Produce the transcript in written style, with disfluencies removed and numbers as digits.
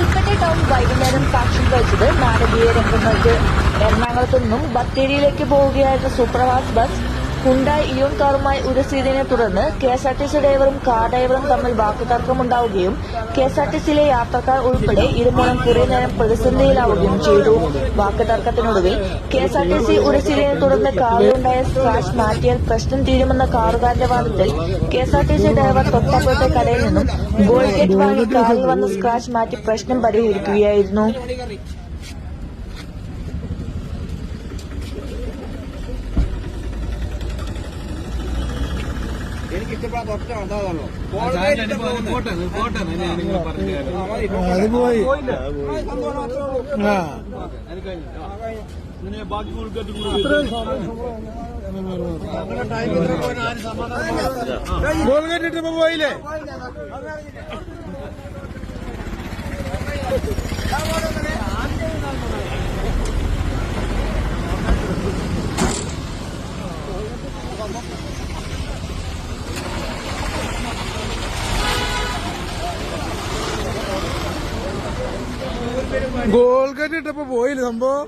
Kalpetta town വൈകുന്നേരം സാക്ഷ്യം വഹിച്ചത് നാടകീയ രംഗങ്ങൾക്ക്. എറണാകുളത്തു നിന്നും ബത്തേരിയിലേക്ക് പോവുകയായിരുന്ന സൂപ്പർഫാസ്റ്റ് ബസ് ഹുണ്ടായി ഇയോൺ കാറുമായി ഉരസിയതിനെ തുടർന്ന് കെഎസ്ആർടിസി ഡ്രൈവറും കാർ ഡ്രൈവറും തമ്മിൽ വാക്കുതർക്കമുണ്ടാവുകയും കെഎസ്ആർടിസിയിലെ യാത്രക്കാർ ഉൾപ്പെടെ ഇരുമൂന്നും കുറെ നേരം പ്രതിസന്ധിയിലാവുകയും ചെയ്തു. വാക്കുതർക്കത്തിനൊടുവിൽ കെഎസ്ആർടിസി ഉരസിയതിനെ തുടർന്ന് കാറിലുണ്ടായ സ്ക്രാച്ച് മാറ്റിയാൽ പ്രശ്നം തീരുമെന്ന കാറുകാരന്റെ വാദത്തിൽ കെഎസ്ആർടിസി ഡ്രൈവർ തൊട്ടപ്പുറത്തെ കടയിൽ നിന്നും ഗോൾഡ് ഗേറ്റ് വാങ്ങി കാറിൽ വന്ന് സ്ക്രാച്ച് മാറ്റി പ്രശ്നം പരിഹരിക്കുകയായിരുന്നു. എനിക്ക് ഇഷ്ടപ്പെടാത്ത ഒറ്റ അതാണല്ലോ അത് പോയി. ഗോൾ കേട്ടിട്ട് പോയില്ലേ? ഗോൾ കേട്ടിട്ടപ്പോ പോയില്ലേ സംഭവം?